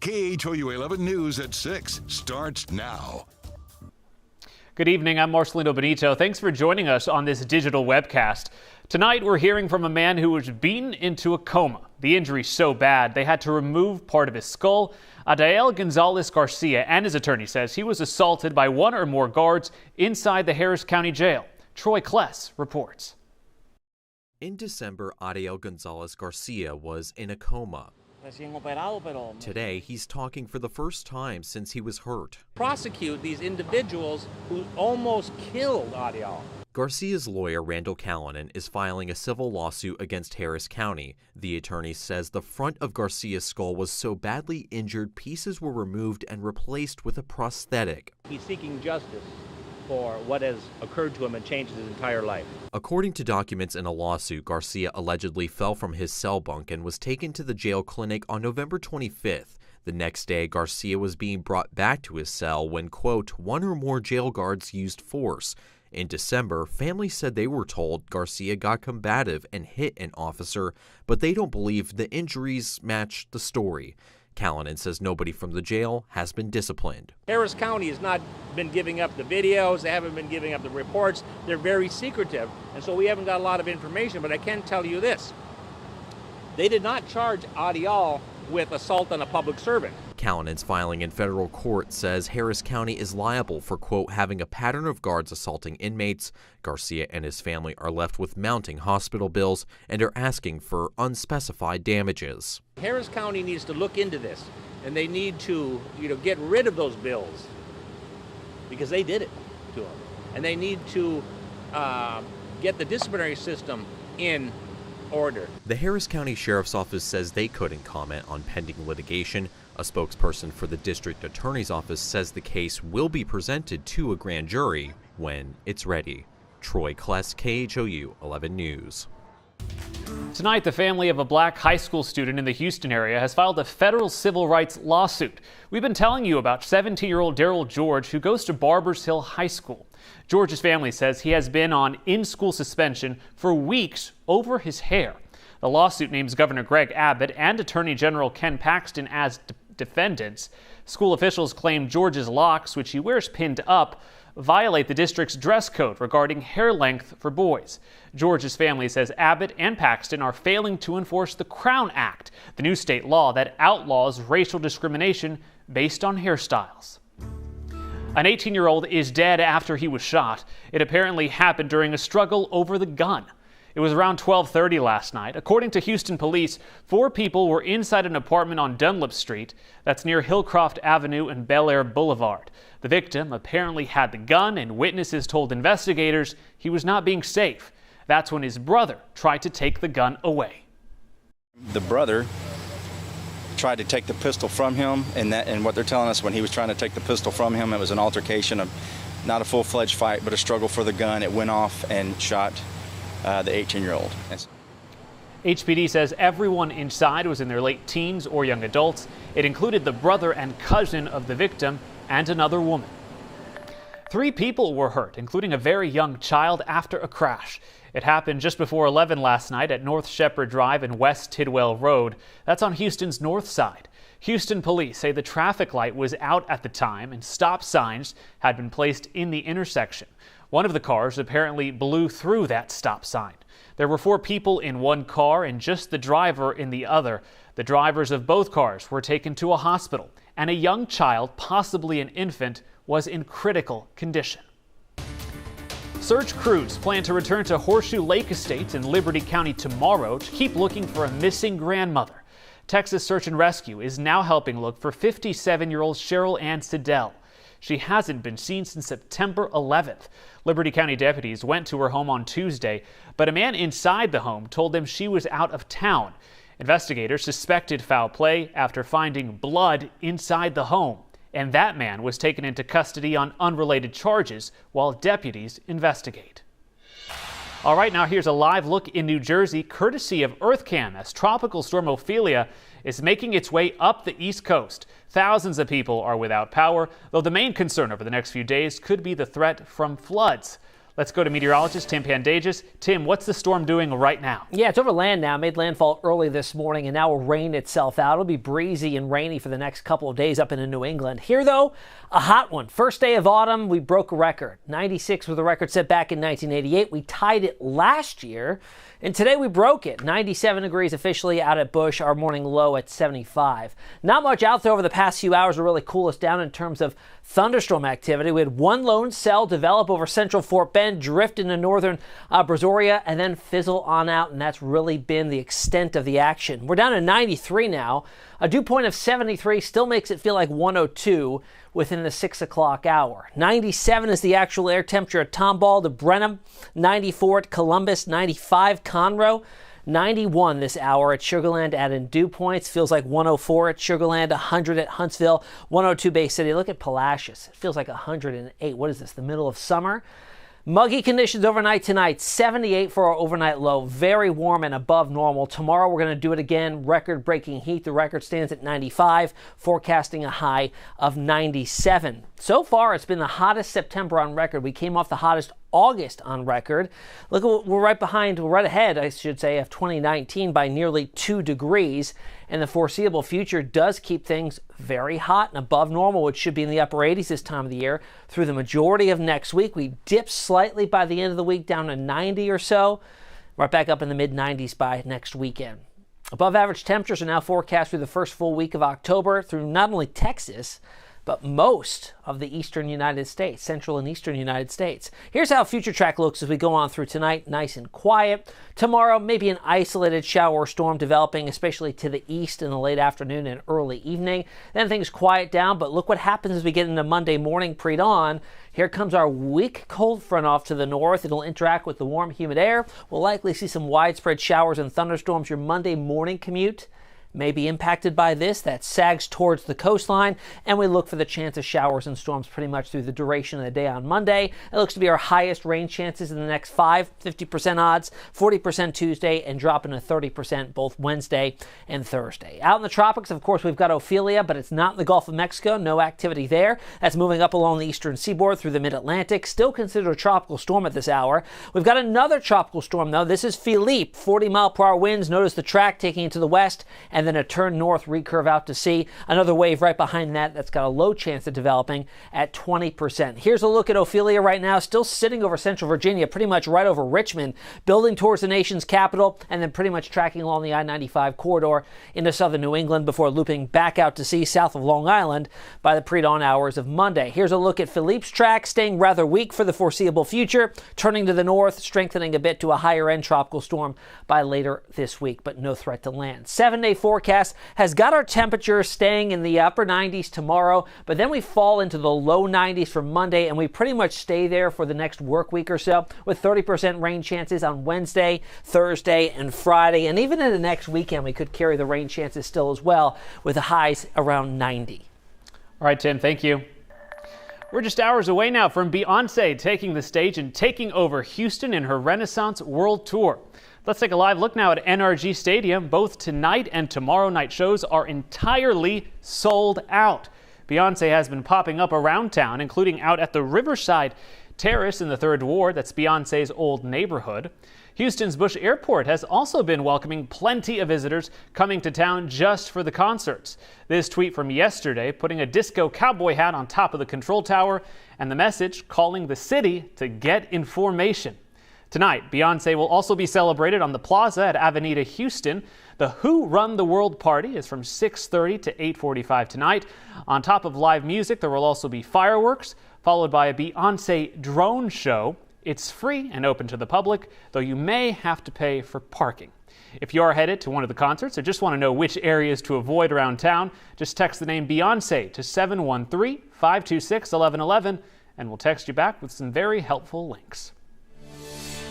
KHOU 11 News at 6 starts now. Good evening, I'm Marcelino Benito. Thanks for joining us on this digital webcast. Tonight we're hearing from a man who was beaten into a coma. The injury's so bad they had to remove part of his skull. Adael Gonzalez Garcia and his attorney says he was assaulted by one or more guards inside the Harris County Jail. Troy Kless reports. In December, Adael Gonzalez Garcia was in a coma. Today, he's talking for the first time since he was hurt. Prosecute these individuals who almost killed Adael. Garcia's lawyer, Randall Callanan, is filing a civil lawsuit against Harris County. The attorney says the front of Garcia's skull was so badly injured, pieces were removed and replaced with a prosthetic. He's seeking justice for what has occurred to him and changed his entire life. According to documents in a lawsuit, Garcia allegedly fell from his cell bunk and was taken to the jail clinic on November 25th. The next day, Garcia was being brought back to his cell when, quote, one or more jail guards used force. In December, families said they were told Garcia got combative and hit an officer, but they don't believe the injuries match the story. Callanan says nobody from the jail has been disciplined. Harris County has not been giving up the videos. They haven't been giving up the reports. They're very secretive, and so we haven't got a lot of information, but I can tell you this. They did not charge Adael with assault on a public servant. Callanan's filing in federal court says Harris County is liable for, quote, having a pattern of guards assaulting inmates. Garcia and his family are left with mounting hospital bills and are asking for unspecified damages. Harris County needs to look into this, and they need to, get rid of those bills because they did it to them. And they need to get the disciplinary system in order. The Harris County Sheriff's Office says they couldn't comment on pending litigation. A spokesperson for the district attorney's office says the case will be presented to a grand jury when it's ready. Troy Kless, KHOU 11 News. Tonight, the family of a black high school student in the Houston area has filed a federal civil rights lawsuit. We've been telling you about 17-year-old Daryl George, who goes to Barbers Hill High School. George's family says he has been on in-school suspension for weeks over his hair. The lawsuit names Governor Greg Abbott and Attorney General Ken Paxton as defendants. School officials claim George's locks, which he wears pinned up, violate the district's dress code regarding hair length for boys. George's family says Abbott and Paxton are failing to enforce the Crown Act, the new state law that outlaws racial discrimination based on hairstyles. An 18-year-old is dead after he was shot. It apparently happened during a struggle over the gun. It was around 12:30 last night. According to Houston police, 4 people were inside an apartment on Dunlap Street. That's near Hillcroft Avenue and Bel Air Boulevard. The victim apparently had the gun, and witnesses told investigators he was not being safe. That's when his brother tried to take the gun away. The brother tried to take the pistol from him, and what they're telling us, when he was trying to take the pistol from him, it was an altercation, not a full-fledged fight, but a struggle for the gun. It went off and shot the 18-year-old. HPD says everyone inside was in their late teens or young adults. It included the brother and cousin of the victim and another woman. 3 people were hurt, including a very young child, after a crash. It happened just before 11 last night at North Shepherd Drive and West Tidwell Road. That's on Houston's north side. Houston police say the traffic light was out at the time and stop signs had been placed in the intersection. One of the cars apparently blew through that stop sign. There were 4 people in one car and just the driver in the other. The drivers of both cars were taken to a hospital, and a young child, possibly an infant, was in critical condition. Search crews plan to return to Horseshoe Lake Estates in Liberty County tomorrow to keep looking for a missing grandmother. Texas Search and Rescue is now helping look for 57-year-old Cheryl Ann Siddell. She hasn't been seen since September 11th. Liberty County deputies went to her home on Tuesday, but a man inside the home told them she was out of town. Investigators suspected foul play after finding blood inside the home, and that man was taken into custody on unrelated charges while deputies investigate. All right, now here's a live look in New Jersey, courtesy of EarthCam, as Tropical Storm Ophelia is making its way up the East Coast. Thousands of people are without power, though the main concern over the next few days could be the threat from floods. Let's go to meteorologist Tim Pandages. Tim, what's the storm doing right now? Yeah, it's over land now. Made landfall early this morning and now will rain itself out. It'll be breezy and rainy for the next couple of days up into New England. Here, though, a hot one. First day of autumn, we broke a record. 96 was the record set back in 1988. We tied it last year, and today we broke it. 97 degrees officially out at Bush, our morning low at 75. Not much out there over the past few hours to really cool us down in terms of thunderstorm activity. We had one lone cell develop over central Fort Bend, drift into northern Brazoria, and then fizzle on out, and that's really been the extent of the action. We're down to 93 now. A dew point of 73 still makes it feel like 102 within the 6 o'clock hour. 97 is the actual air temperature at Tomball to Brenham, 94 at Columbus, 95 Conroe, 91 this hour at Sugarland. Adding dew points, feels like 104 at Sugarland, 100 at Huntsville, 102 Bay City. Look at Palacios. It feels like 108. What is this, the middle of summer? Muggy conditions overnight tonight, 78 for our overnight low, very warm and above normal. Tomorrow we're going to do it again, record-breaking heat. The record stands at 95, forecasting a high of 97. So far, it's been the hottest September on record. We came off the hottest August on record. Look, we're right ahead, I should say, of 2019 by nearly 2 degrees. And the foreseeable future does keep things very hot and above normal, which should be in the upper 80s this time of the year through the majority of next week. We dip slightly by the end of the week down to 90 or so, right back up in the mid-90s by next weekend. Above average temperatures are now forecast through the first full week of October through not only Texas, but most of the eastern United States, central and eastern United States. Here's how future track looks as we go on through tonight, nice and quiet. Tomorrow, maybe an isolated shower or storm developing, especially to the east in the late afternoon and early evening. Then things quiet down, but look what happens as we get into Monday morning pre-dawn. Here comes our weak cold front off to the north. It'll interact with the warm, humid air. We'll likely see some widespread showers and thunderstorms. Your Monday morning commute may be impacted by this. That sags towards the coastline, and we look for the chance of showers and storms pretty much through the duration of the day on Monday. It looks to be our highest rain chances in the next 50% odds, 40% Tuesday, and dropping to 30% both Wednesday and Thursday. Out in the tropics, of course, we've got Ophelia, but it's not in the Gulf of Mexico. No activity there. That's moving up along the eastern seaboard through the mid-Atlantic. Still considered a tropical storm at this hour. We've got another tropical storm, though. This is Philippe. 40-mile-per-hour winds. Notice the track taking it to the west, and then a turn north, recurve out to sea. Another wave right behind that that's got a low chance of developing at 20%. Here's a look at Ophelia right now, still sitting over central Virginia, pretty much right over Richmond, building towards the nation's capital, and then pretty much tracking along the I-95 corridor into southern New England before looping back out to sea south of Long Island by the pre-dawn hours of Monday. Here's a look at Philippe's track, staying rather weak for the foreseeable future, turning to the north, strengthening a bit to a higher-end tropical storm by later this week, but no threat to land. 7-day forecast has got our temperatures staying in the upper 90s tomorrow, but then we fall into the low 90s for Monday, and we pretty much stay there for the next work week or so, with 30% rain chances on Wednesday, Thursday, and Friday. And even in the next weekend, we could carry the rain chances still as well, with the highs around 90. All right, Tim, thank you. We're just hours away now from Beyonce taking the stage and taking over Houston in her Renaissance World Tour. Let's take a live look now at NRG Stadium. Both tonight and tomorrow night shows are entirely sold out. Beyonce has been popping up around town, including out at the Riverside Terrace in the 3rd Ward. That's Beyonce's old neighborhood. Houston's Bush Airport has also been welcoming plenty of visitors coming to town just for the concerts. This tweet from yesterday putting a disco cowboy hat on top of the control tower and the message calling the city to get information. Tonight, Beyonce will also be celebrated on the plaza at Avenida Houston. The KHOU Run the World party is from 6:30 to 8:45 tonight. On top of live music, there will also be fireworks, followed by a Beyonce drone show. It's free and open to the public, though you may have to pay for parking. If you are headed to one of the concerts or just want to know which areas to avoid around town, just text the name Beyonce to 713-526-1111, and we'll text you back with some very helpful links.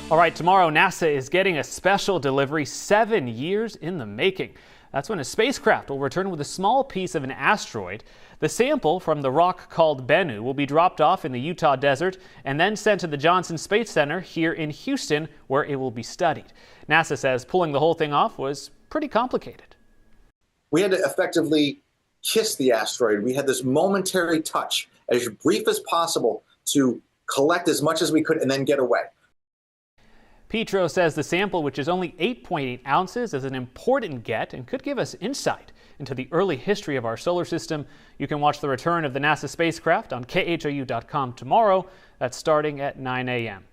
All right, tomorrow NASA is getting a special delivery 7 years in the making. That's when a spacecraft will return with a small piece of an asteroid. The sample from the rock called Bennu will be dropped off in the Utah desert and then sent to the Johnson Space Center here in Houston, where it will be studied. NASA says pulling the whole thing off was pretty complicated. We had to effectively kiss the asteroid. We had this momentary touch, as brief as possible, to collect as much as we could, and then get away. Petro says the sample, which is only 8.8 ounces, is an important get and could give us insight into the early history of our solar system. You can watch the return of the NASA spacecraft on KHOU.com tomorrow. That's starting at 9 a.m.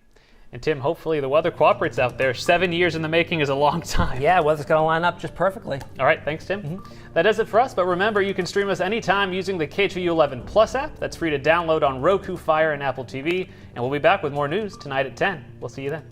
And Tim, hopefully the weather cooperates out there. 7 years in the making is a long time. Yeah, weather's going to line up just perfectly. All right, thanks, Tim. That does it for us, but remember, you can stream us anytime using the KHOU 11 Plus app. That's free to download on Roku, Fire, and Apple TV. And we'll be back with more news tonight at 10. We'll see you then.